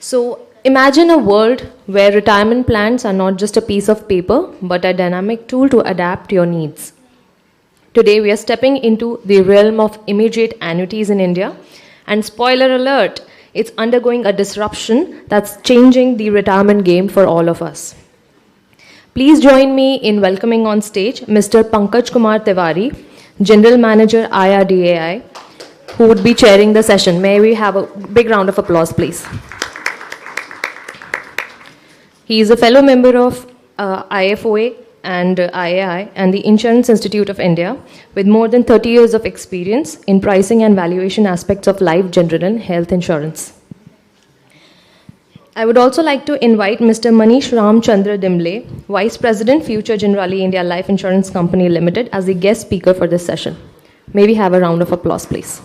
So imagine a world where retirement plans are not just a piece of paper, but a dynamic tool to adapt to your needs. Today, we are stepping into the realm of immediate annuities in India. And spoiler alert, it's undergoing a disruption that's changing the retirement game for all of us. Please join me in welcoming on stage Mr. Pankaj Kumar Tewari, General Manager IRDAI, who would be chairing the session. May we have a big round of applause, please. He is a fellow member of IFOA and IAI and the Insurance Institute of India with more than 30 years of experience in pricing and valuation aspects of life, general and health insurance. I would also like to invite Mr. Manish Ramchandra Dimble, Vice President, Future Generali India Life Insurance Company Limited, as the guest speaker for this session. May we have a round of applause, please.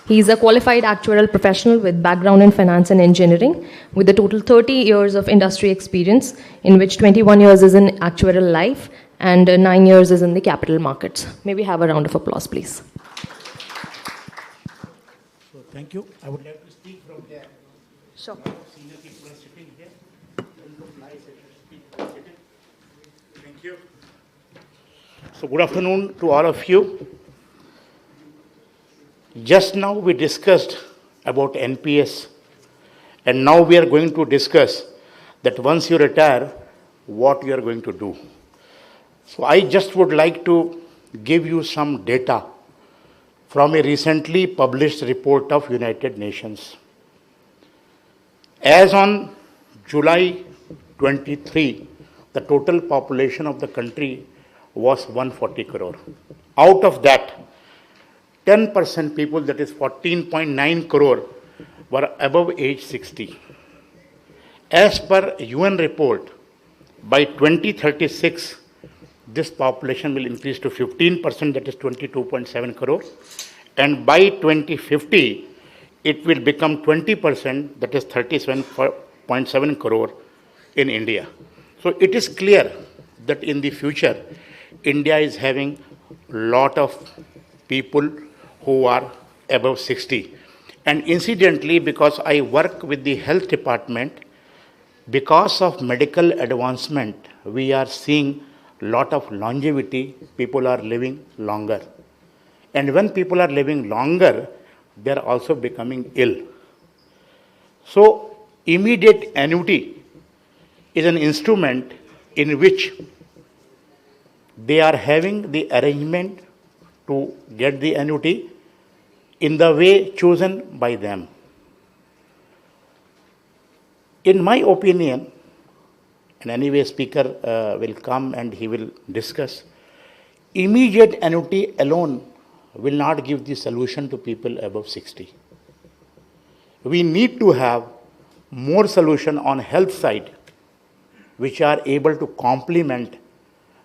He is a qualified actuarial professional with background in finance and engineering, with a total 30 years of industry experience, in which 21 years is in actuarial life and 9 years is in the capital markets. May we have a round of applause, please. So, thank you. I would like to speak from there. Sure. Senior people are sitting here. It will look nice if you speak from sitting. Thank you. So, good afternoon to all of you. Just now we discussed about NPS, and now we are going to discuss that once you retire, what you are going to do. So I just would like to give you some data from a recently published report of United Nations. As on July 23, the total population of the country was 140 crore. Out of that, 10% people, that is 14.9 crore, were above age 60. As per UN report, by 2036, this population will increase to 15%, that is 22.7 crore. And by 2050, it will become 20%, that is 37.7 crore in India. So it is clear that in the future, India is having a lot of people who are above 60. And incidentally, because I work with the health department, because of medical advancement, we are seeing a lot of longevity. People are living longer. And when people are living longer, they are also becoming ill. So, immediate annuity is an instrument in which they are having the arrangement to get the annuity in the way chosen by them. In my opinion, and anyway speaker will come and he will discuss, immediate annuity alone will not give the solution to people above 60. We need to have more solution on health side which are able to complement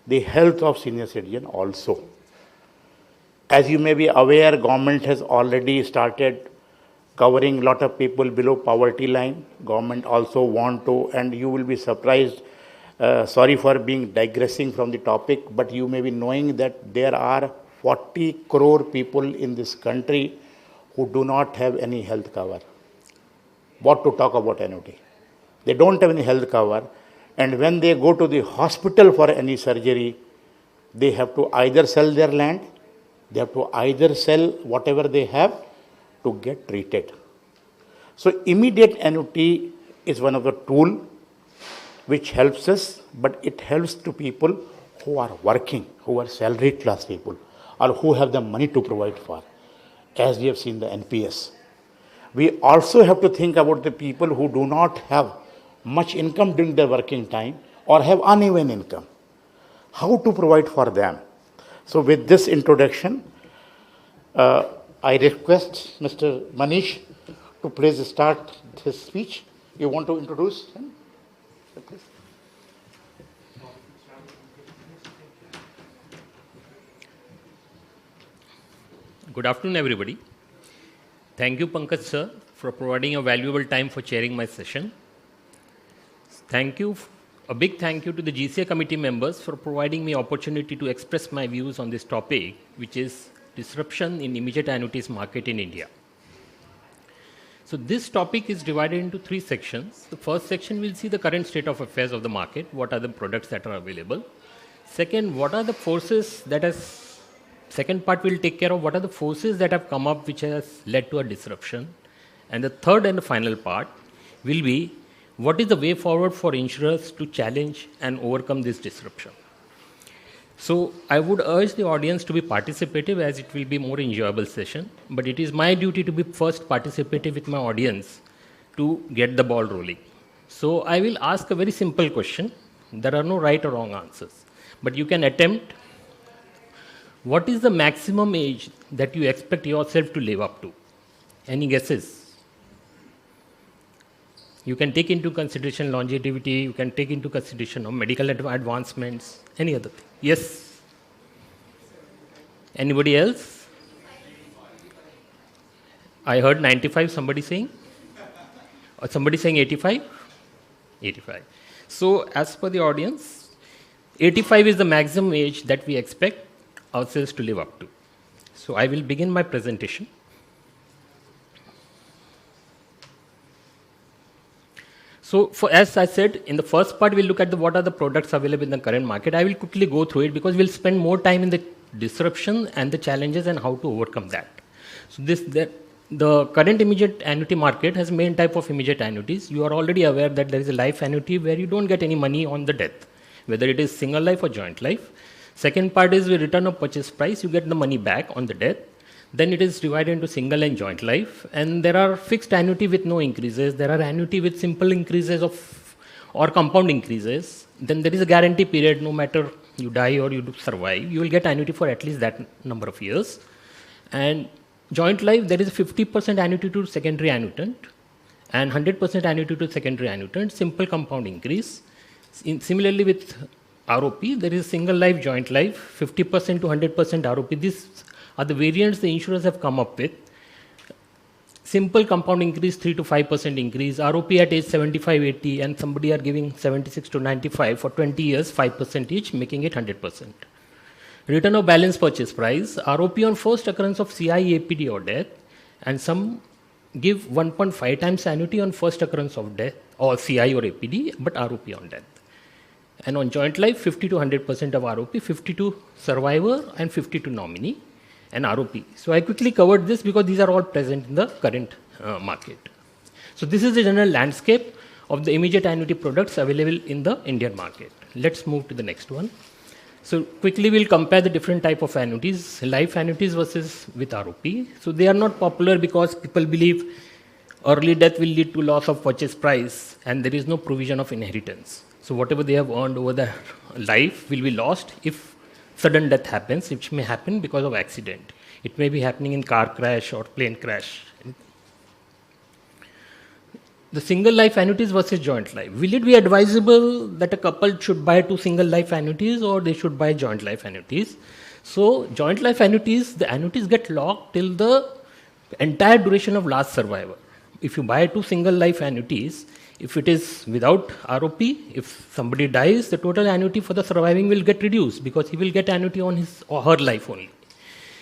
the health of senior citizen also. As you may be aware, government has already started covering a lot of people below poverty line. Government also want to, and you will be surprised, sorry for being digressing from the topic, but you may be knowing that there are 40 crore people in this country who do not have any health cover. What to talk about annuity? They don't have any health cover, and when they go to the hospital for any surgery, they have to either sell their land, they have to either sell whatever they have to get treated. So immediate annuity is one of the tools which helps us, but it helps to people who are working, who are salaried class people, or who have the money to provide for, as we have seen the NPS. We also have to think about the people who do not have much income during their working time or have uneven income. How to provide for them? So with this introduction, I request Mr. Manish to please start his speech. You want to introduce him? Please. Good afternoon, everybody. Thank you, Pankaj sir, for providing a valuable time for chairing my session. Thank you. A big thank you to the GCA committee members for providing me opportunity to express my views on this topic, which is disruption in immediate annuities market in India. So this topic is divided into 3 sections. The first section will see the current state of affairs of the market, what are the products that are available. Second, what are the forces that has, second part will take care of what are the forces that have come up which has led to a disruption. And the third and the final part will be what is the way forward for insurers to challenge and overcome this disruption. So I would urge the audience to be participative as it will be more enjoyable session, but it is my duty to be first participative with my audience to get the ball rolling. So I will ask a very simple question. There are no right or wrong answers, but you can attempt. What is the maximum age that you expect yourself to live up to? Any guesses? You can take into consideration longevity, you can take into consideration of medical advancements, any other thing. Yes? Anybody else? I heard 95, somebody saying? Or somebody saying 85? 85. So as per the audience, 85 is the maximum age that we expect ourselves to live up to. So I will begin my presentation. So as I said, in the first part, we'll look at what are the products available in the current market. I will quickly go through it because we'll spend more time in the disruption and the challenges and how to overcome that. So the current immediate annuity market has main type of immediate annuities. You are already aware that there is a life annuity where you don't get any money on the death, whether it is single life or joint life. Second part is with return of purchase price, you get the money back on the death. Then it is divided into single and joint life, and there are fixed annuity with no increases. There are annuity with simple increases or compound increases. Then there is a guarantee period. No matter you die or you survive, you will get annuity for at least that number of years. And joint life, there is a 50% annuity to secondary annuitant and 100% annuity to secondary annuitant. Simple compound increase. Similarly with ROP, there is single life, joint life, 50% to 100% ROP. These are the variants the insurers have come up with. Simple compound increase, 3 to 5% increase, ROP at age 75, 80, and somebody are giving 76 to 95 for 20 years, 5% each, making it 100%. Return of balance purchase price, ROP on first occurrence of CI, APD or death, and some give 1.5 times annuity on first occurrence of death or CI or APD, but ROP on death. And on joint life, 50 to 100% of ROP, 50 to survivor and 50 to nominee, and ROP. So I quickly covered this because these are all present in the current market. So this is the general landscape of the immediate annuity products available in the Indian market. Let's move to the next one. So quickly we'll compare the different type of annuities, life annuities versus with ROP. So they are not popular because people believe early death will lead to loss of purchase price and there is no provision of inheritance. So whatever they have earned over their life will be lost if sudden death happens, which may happen because of accident. It may be happening in car crash or plane crash. The single life annuities versus joint life. Will it be advisable that a couple should buy 2 single life annuities or they should buy joint life annuities? So joint life annuities, the annuities get locked till the entire duration of last survivor. If you buy 2 single life annuities, if it is without ROP, if somebody dies, the total annuity for the surviving will get reduced because he will get annuity on his or her life only.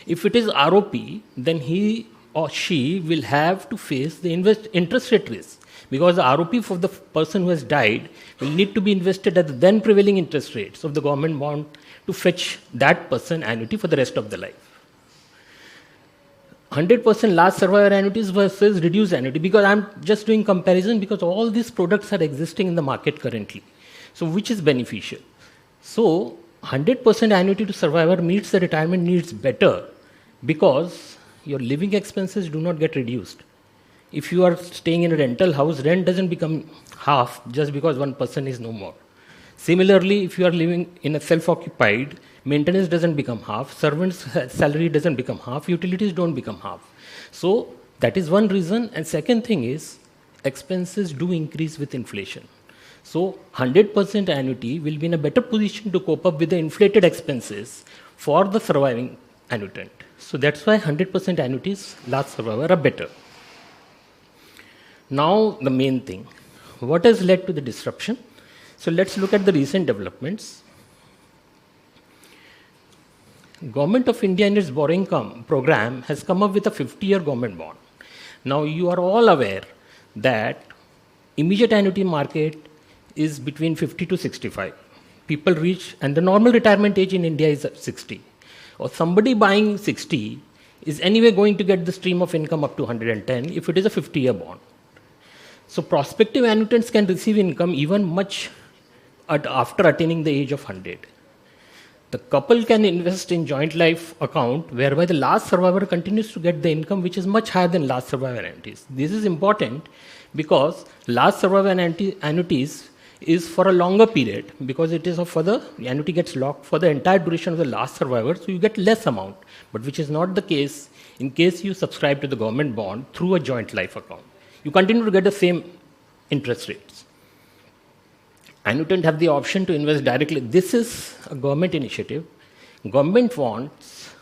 If it is ROP, then he or she will have to face the interest rate risk because the ROP for the person who has died will need to be invested at the then prevailing interest rates of the government bond to fetch that person annuity for the rest of the life. 100% last survivor annuities versus reduced annuity, because I'm just doing comparison because all these products are existing in the market currently. So which is beneficial? So 100% annuity to survivor meets the retirement needs better because your living expenses do not get reduced. If you are staying in a rental house, rent doesn't become half just because one person is no more. Similarly, if you are living in a self-occupied, maintenance doesn't become half, servant's salary doesn't become half, utilities don't become half. So that is one reason. And second thing is, expenses do increase with inflation. So 100% annuity will be in a better position to cope up with the inflated expenses for the surviving annuitant. So that's why 100% annuities, last survivor, are better. Now the main thing, what has led to the disruption? So let's look at the recent developments. Government of India in its borrowing program has come up with a 50-year government bond. Now you are all aware that immediate annuity market is between 50 to 65. People reach, and the normal retirement age in India is 60. Or somebody buying 60 is anyway going to get the stream of income up to 110 if it is a 50-year bond. So prospective annuitants can receive income even much after attaining the age of 100. The couple can invest in joint life account whereby the last survivor continues to get the income which is much higher than last survivor annuities. This is important because last survivor annuities is for a longer period because it is for the annuity gets locked for the entire duration of the last survivor, so you get less amount, but which is not the case in case you subscribe to the government bond through a joint life account. You continue to get the same interest rates. Annuitant have the option to invest directly. This is a government initiative. Government wants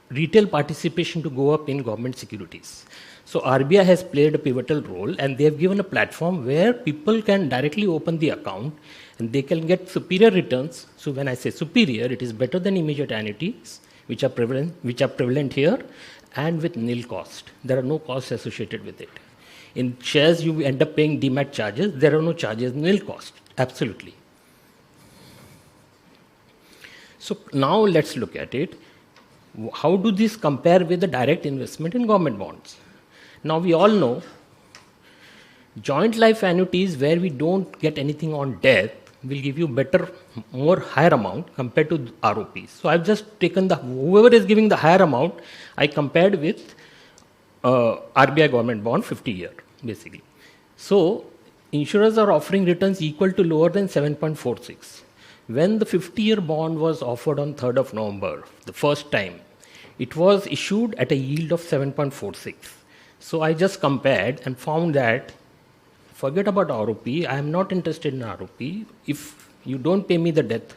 retail participation to go up in government securities. So RBI has played a pivotal role and they have given a platform where people can directly open the account and they can get superior returns. So when I say superior, it is better than immediate annuities, which are prevalent here, and with nil cost. There are no costs associated with it. In shares, you end up paying demat charges. There are no charges, nil cost. Absolutely. So now let's look at it. How do these compare with the direct investment in government bonds? Now we all know joint life annuities where we don't get anything on death will give you better, more higher amount compared to ROPs. So I've just taken whoever is giving the higher amount, I compared with RBI government bond 50-year basically. So insurers are offering returns equal to lower than 7.46. When the 50-year bond was offered on 3rd of November, the first time, it was issued at a yield of 7.46. So I just compared and found that, forget about ROP, I am not interested in ROP. If you don't pay me the death,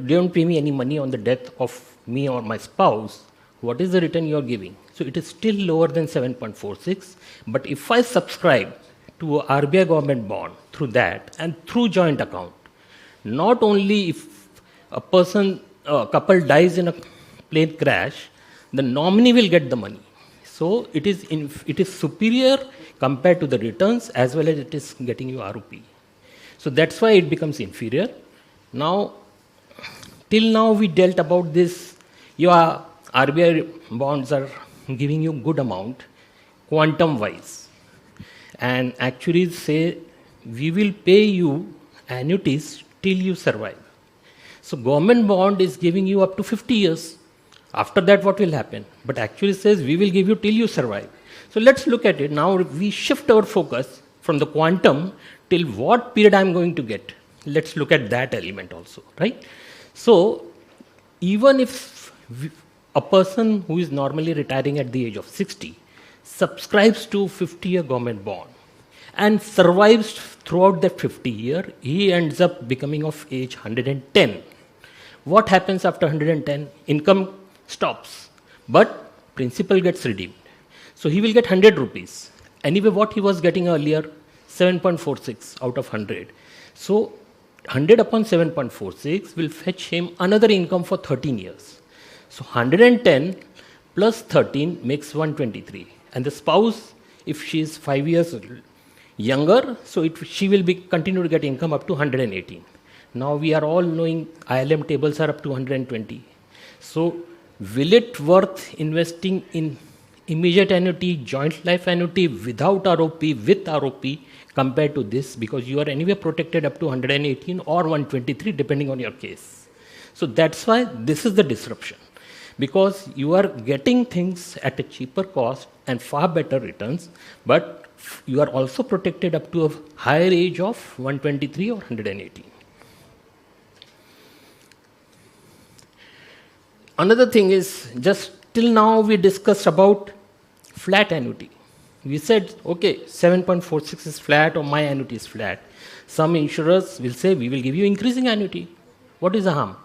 don't pay me any money on the death of me or my spouse, what is the return you are giving? So it is still lower than 7.46. But if I subscribe to a RBI government bond through that and through joint account, not only if a couple dies in a plane crash, the nominee will get the money. So it is superior compared to the returns as well as it is getting you ROP. So that's why it becomes inferior. Now, till now we dealt about this. Your RBI bonds are giving you good amount, quantum wise. And actuaries say, we will pay you annuities till you survive. So government bond is giving you up to 50 years. After that, what will happen? But actually says, we will give you till you survive. So let's look at it. Now we shift our focus from the quantum till what period I'm going to get. Let's look at that element also, right? So even if a person who is normally retiring at the age of 60 subscribes to 50-year government bond and survives throughout that 50-year, he ends up becoming of age 110. What happens after 110? Income stops, but principal gets redeemed. So he will get 100 rupees. Anyway, what he was getting earlier, 7.46 out of 100. So 100 upon 7.46 will fetch him another income for 13 years. So 110 plus 13 makes 123. And the spouse, if she is 5 years younger, so she will continue to get income up to 118. Now we are all knowing ILM tables are up to 120. So will it worth investing in immediate annuity, joint life annuity without ROP, with ROP compared to this? Because you are anyway protected up to 118 or 123 depending on your case. So that's why this is the disruption. Because you are getting things at a cheaper cost and far better returns, but you are also protected up to a higher age of 123 or 118. Another thing is, just till now we discussed about flat annuity. We said, okay, 7.46 is flat or my annuity is flat. Some insurers will say, we will give you increasing annuity. What is the harm?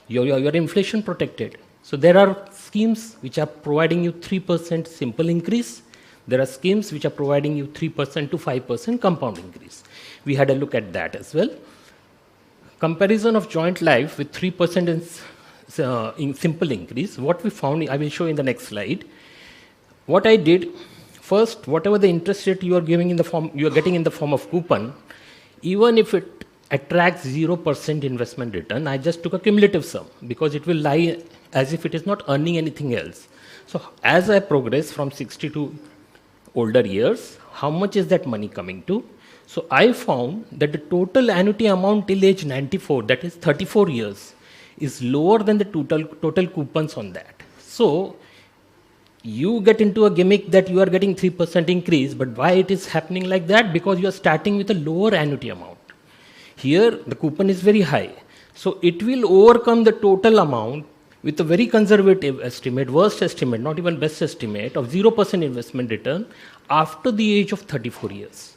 You're inflation protected. So there are schemes which are providing you 3% simple increase. There are schemes which are providing you 3% to 5% compound increase. We had a look at that as well. Comparison of joint life with 3% in simple increase. What we found, I will show in the next slide. What I did, First, whatever the interest rate you are getting in the form of coupon, even if it attracts 0% investment return, I just took a cumulative sum because it will lie as if it is not earning anything else. So as I progress from 60 to older years, how much is that money coming to? So I found that the total annuity amount till age 94, that is 34 years, is lower than the total coupons on that. So you get into a gimmick that you are getting 3% increase, but why it is happening like that? Because you are starting with a lower annuity amount. Here the coupon is very high. So it will overcome the total amount with a very conservative estimate, worst estimate, not even best estimate, of 0% investment return after the age of 34 years.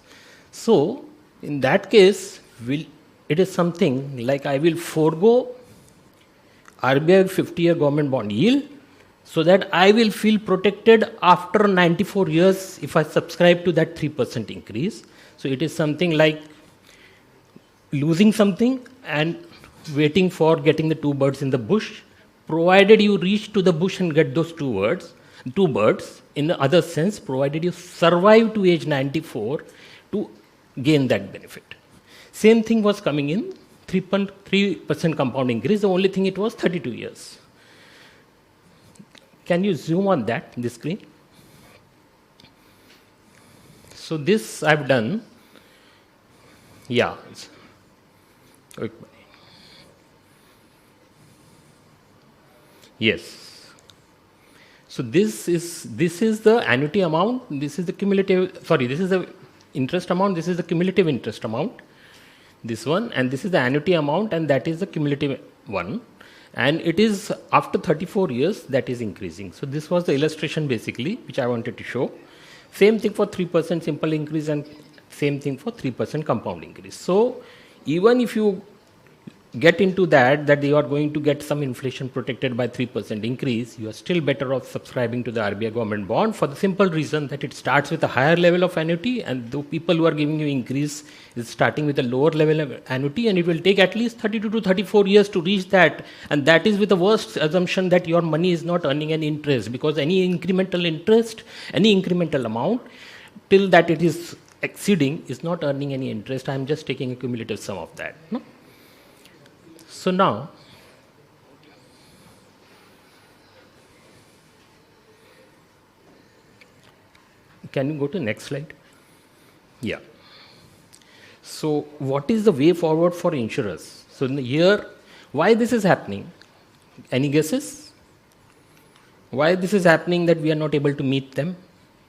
So in that case, it is something like I will forego RBI 50-year government bond yield so that I will feel protected after 94 years if I subscribe to that 3% increase. So it is something like losing something and waiting for getting the two birds in the bush, provided you reach to the bush and get those two birds, in the other sense, provided you survive to age 94 to gain that benefit. Same thing was coming in 3% compound increase, the only thing it was 32 years. Can you zoom on that, this screen? So this I've done. Yeah. Yes. So this is the annuity amount. This is the cumulative. Sorry, this is the interest amount. This is the cumulative interest amount. This one, and this is the annuity amount, and that is the cumulative one. And it is after 34 years that is increasing. So this was the illustration basically which I wanted to show. Same thing for 3% simple increase and same thing for 3% compound increase. So even if you get into that you are going to get some inflation protected by 3% increase, you are still better off subscribing to the RBI government bond for the simple reason that it starts with a higher level of annuity, and the people who are giving you increase is starting with a lower level of annuity, and it will take at least 32 to 34 years to reach that, and that is with the worst assumption that your money is not earning any interest, because any incremental interest, any incremental amount, till that it is exceeding is not earning any interest. I am just taking a cumulative sum of that. No? So now, can you go to next slide? Yeah. So what is the way forward for insurers? So here, why this is happening? Any guesses? Why this is happening that we are not able to meet them?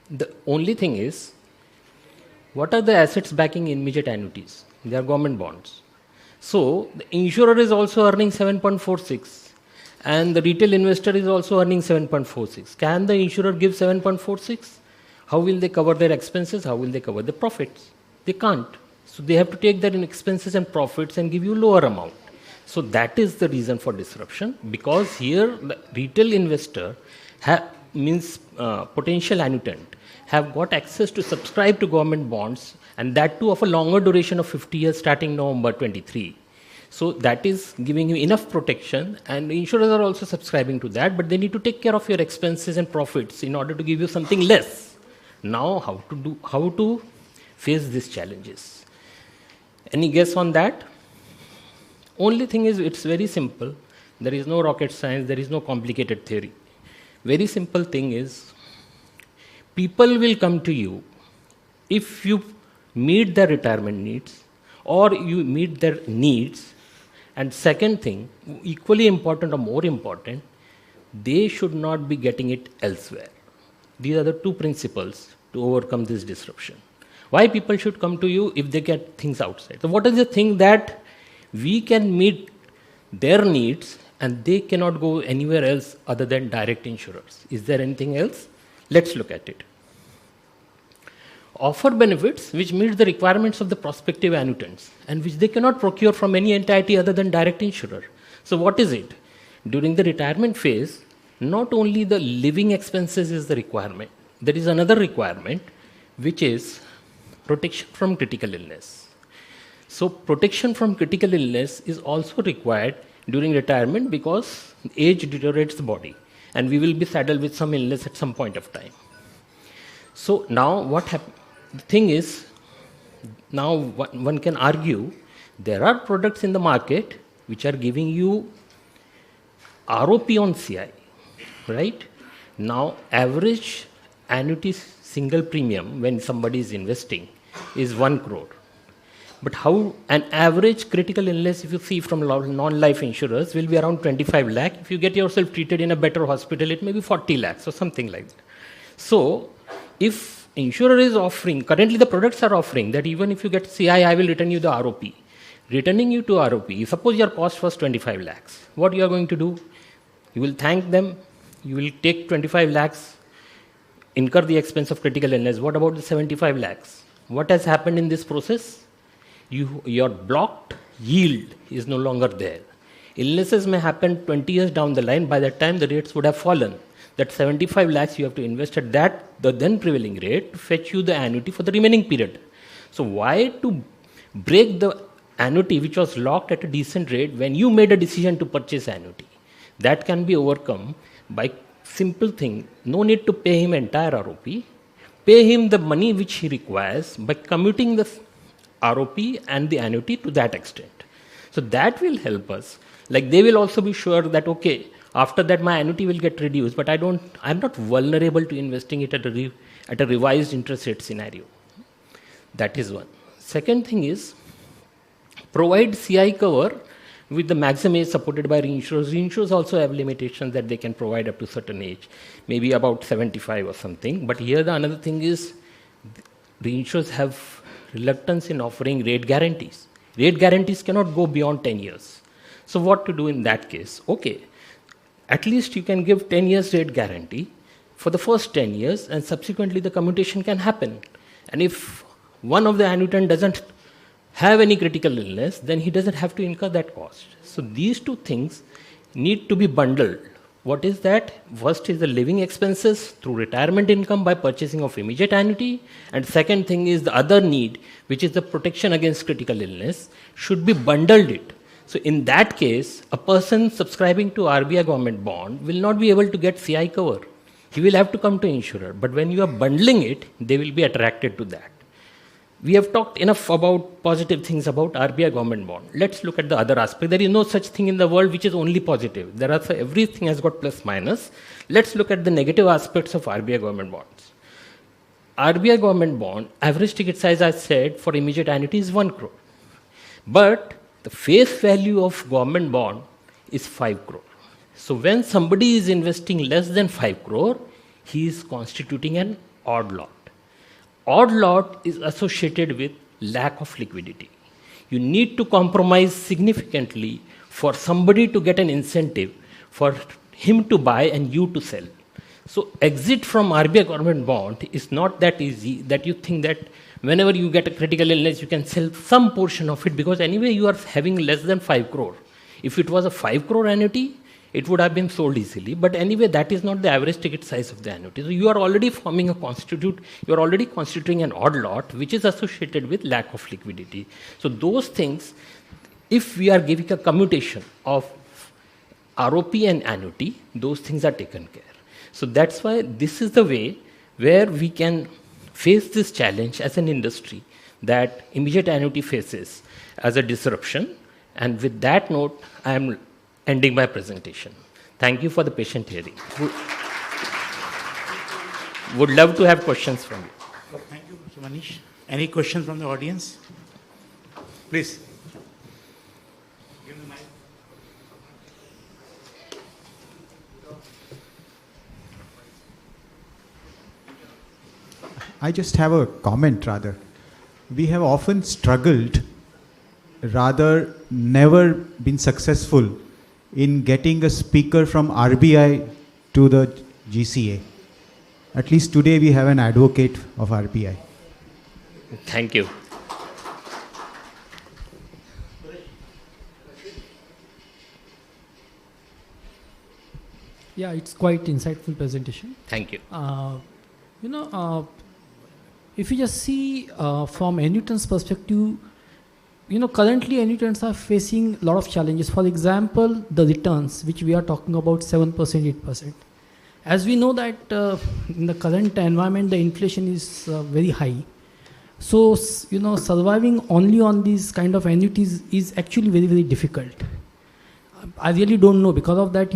The only thing is, what are the assets backing immediate annuities? They are government bonds. So the insurer is also earning 7.46 and the retail investor is also earning 7.46. Can the insurer give 7.46? How will they cover their expenses? How will they cover the profits? They can't. So they have to take their expenses and profits and give you lower amount. So that is the reason for disruption, because here the retail investor means potential annuitant have got access to subscribe to government bonds, and that too of a longer duration of 50 years starting November 23. So that is giving you enough protection, and the insurers are also subscribing to that, but they need to take care of your expenses and profits in order to give you something less. Now how to face these challenges? Any guess on that? Only thing is, it's very simple. There is no rocket science, there is no complicated theory. Very simple thing is, people will come to you if you meet their retirement needs or you meet their needs. And second thing, equally important or more important, they should not be getting it elsewhere. These are the two principles to overcome this disruption. Why people should come to you if they get things outside? So what is the thing that we can meet their needs and they cannot go anywhere else other than direct insurers? Is there anything else? Let's look at it. Offer benefits which meet the requirements of the prospective annuitants and which they cannot procure from any entity other than direct insurer. So what is it? During the retirement phase, not only the living expenses is the requirement, there is another requirement which is protection from critical illness. So protection from critical illness is also required during retirement because age deteriorates the body and we will be saddled with some illness at some point of time. So now the thing is, now one can argue there are products in the market which are giving you ROP on CI, right? Now average annuity single premium when somebody is investing is 1 crore. But how an average critical illness, if you see from non-life insurers, will be around 25 lakh. If you get yourself treated in a better hospital, it may be 40 lakhs or something like that. So if insurer is offering, currently the products are offering that even if you get CI, I will return you the ROP. Returning you to ROP, suppose your cost was 25 lakhs. What you are going to do? You will thank them. You will take 25 lakhs, incur the expense of critical illness. What about the 75 lakhs? What has happened in this process? Your blocked yield is no longer there. Illnesses may happen 20 years down the line. By that time, the rates would have fallen. That 75 lakhs you have to invest at the then prevailing rate, to fetch you the annuity for the remaining period. So why to break the annuity which was locked at a decent rate when you made a decision to purchase annuity? That can be overcome by simple thing. No need to pay him entire ROP. Pay him the money which he requires by commuting the ROP and the annuity to that extent. So that will help us. Like they will also be sure that, okay, after that my annuity will get reduced, but I'm not vulnerable to investing it at a revised interest rate scenario. That is one. Second thing is, provide CI cover with the maximum age supported by reinsurers. Reinsurers also have limitations that they can provide up to certain age, maybe about 75 or something. But here the another thing is, reinsurers have reluctance in offering rate guarantees. Rate guarantees cannot go beyond 10 years. So what to do in that case? Okay, at least you can give 10 years rate guarantee for the first 10 years and subsequently the commutation can happen. And if one of the annuitant doesn't have any critical illness, then he doesn't have to incur that cost. So these two things need to be bundled. What is that? First is the living expenses through retirement income by purchasing of immediate annuity. And second thing is the other need, which is the protection against critical illness, should be bundled it. So in that case, a person subscribing to RBI government bond will not be able to get CI cover. He will have to come to insurer. But when you are bundling it, they will be attracted to that. We have talked enough about positive things about RBI government bond. Let's look at the other aspect. There is no such thing in the world which is only positive. Everything has got plus minus. Let's look at the negative aspects of RBI government bonds. RBI government bond, average ticket size, I said, for immediate annuity is 1 crore. But the face value of government bond is 5 crore. So when somebody is investing less than 5 crore, he is constituting an odd lot. Odd lot is associated with lack of liquidity. You need to compromise significantly for somebody to get an incentive for him to buy and you to sell. So exit from RBI government bond is not that easy that you think that whenever you get a critical illness, you can sell some portion of it because anyway you are having less than 5 crore. If it was a 5 crore annuity, it would have been sold easily. But anyway, that is not the average ticket size of the annuity. So you are already you are already constituting an odd lot, which is associated with lack of liquidity. So those things, if we are giving a commutation of ROP and annuity, those things are taken care. So that's why this is the way where we can face this challenge as an industry that immediate annuity faces as a disruption. And with that note, I am ending my presentation. Thank you for the patient hearing. Would love to have questions from you. Thank you, Mr. Manish. Any questions from the audience? Please. Give the mic. I just have a comment rather. We have often struggled, rather never been successful in getting a speaker from RBI to the GCA. At least today we have an advocate of RBI. Thank you. Yeah, it's quite insightful presentation. Thank you. If you just see from annuitants' perspective, currently annuitants are facing a lot of challenges. For example, the returns, which we are talking about 7%, 8%. As we know that in the current environment, the inflation is very high. So, surviving only on these kind of annuities is actually very, very difficult. I really don't know. Because of that,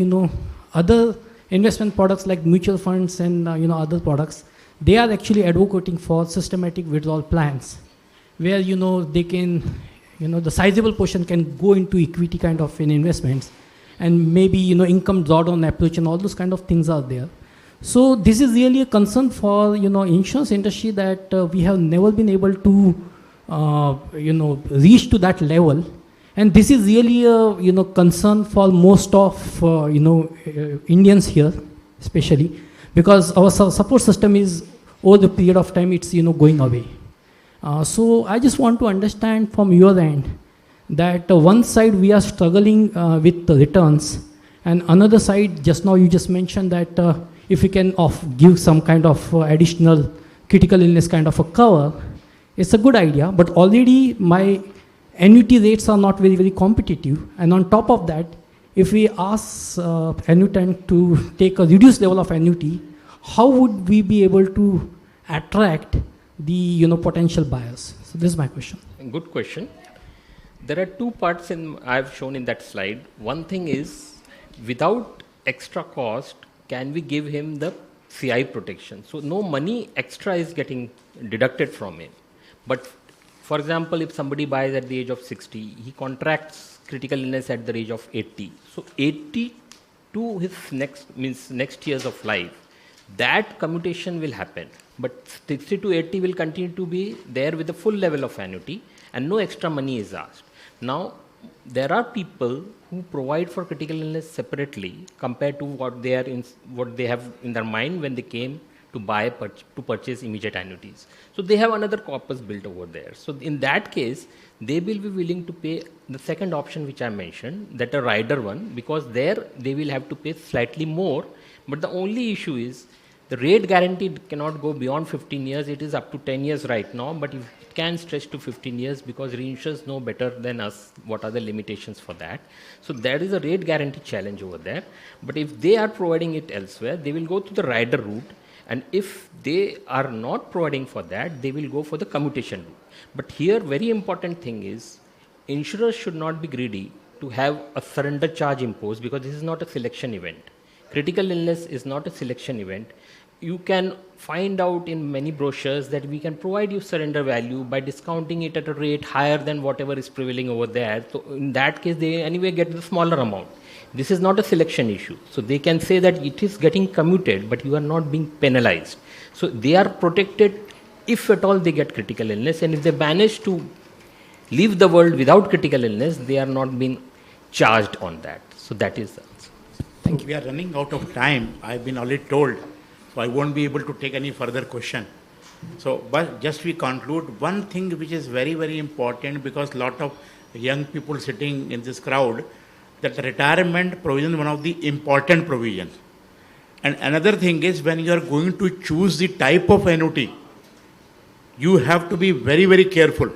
other investment products like mutual funds and, other products, they are actually advocating for systematic withdrawal plans where, they can, the sizable portion can go into equity kind of investments, and maybe, income drawdown approach and all those kind of things are there. So this is really a concern for, insurance industry that we have never been able to, reach to that level. And this is really a, concern for most of, Indians here, especially, because our support system is, over the period of time, it's, going away. So I just want to understand from your end that one side we are struggling with the returns, and another side, just now you just mentioned that if we can give some kind of additional critical illness kind of a cover, it's a good idea, but already my annuity rates are not very, very competitive. And on top of that, if we ask annuitant to take a reduced level of annuity, how would we be able to attract the potential buyers? So this is my question. Good question. There are two parts I've shown in that slide. One thing is, without extra cost, can we give him the CI protection? So no money extra is getting deducted from him. But for example, if somebody buys at the age of 60, he contracts critical illness at the age of 80. So 80 to his next years of life, that commutation will happen. But 60 to 80 will continue to be there with the full level of annuity, and no extra money is asked. Now, there are people who provide for critical illness separately compared to what they have in their mind when they came to purchase immediate annuities. So they have another corpus built over there. So in that case, they will be willing to pay the second option which I mentioned, that a rider one, because there they will have to pay slightly more. But the only issue is the rate guaranteed cannot go beyond 15 years. It is up to 10 years right now, but it can stretch to 15 years because reinsurers know better than us what are the limitations for that. So there is a rate guarantee challenge over there. But if they are providing it elsewhere, they will go to the rider route. And if they are not providing for that, they will go for the commutation route. But here, very important thing is, insurers should not be greedy to have a surrender charge imposed, because this is not a selection event. Critical illness is not a selection event. You can find out in many brochures that we can provide you surrender value by discounting it at a rate higher than whatever is prevailing over there. So in that case, they anyway get the smaller amount. This is not a selection issue. So they can say that it is getting commuted, but you are not being penalized. So they are protected if at all they get critical illness. And if they manage to leave the world without critical illness, they are not being charged on that. So that is the answer. Thank you. We are running out of time. I've been already told. So I won't be able to take any further question. So, but just we conclude one thing which is very, very important, because a lot of young people sitting in this crowd, that retirement provision is one of the important provisions. And another thing is, when you are going to choose the type of annuity, you have to be very, very careful.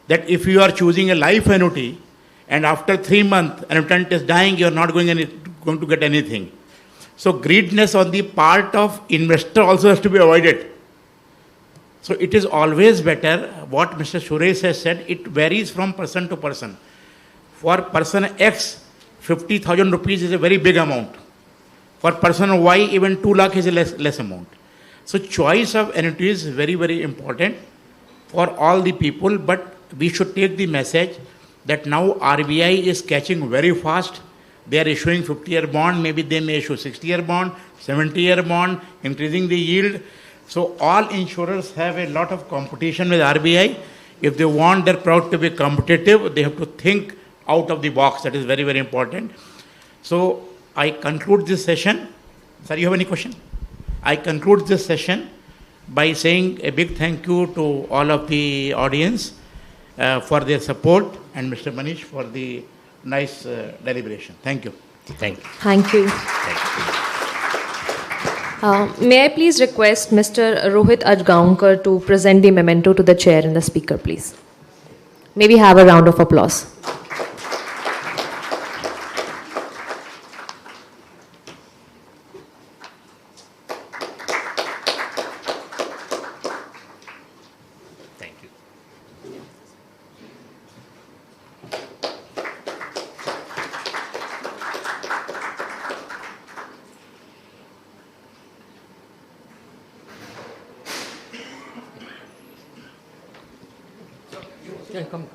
That if you are choosing a life annuity, and after 3 months, annuitant is dying, you are not going to get anything. So greediness on the part of investor also has to be avoided. So it is always better, what Mr. Suresh has said, it varies from person to person. For person X, 50,000 rupees is a very big amount. For person Y, even 2 lakh is a less amount. So choice of annuities is very, very important for all the people, but we should take the message that now RBI is catching very fast. They are issuing 50-year bond, maybe they may issue 60-year bond, 70-year bond, increasing the yield. So all insurers have a lot of competition with RBI. If they want their product to be competitive, they have to think out of the box. That is very, very important. So I conclude this session. Sir, you have any question? I conclude this session by saying a big thank you to all of the audience for their support, and Mr. Manish for the nice deliberation. Thank you. Thank you. Thank you. Thank you. May I please request Mr. Rohit Ajgaonkar to present the memento to the chair and the speaker, please. May we have a round of applause. Yeah, come.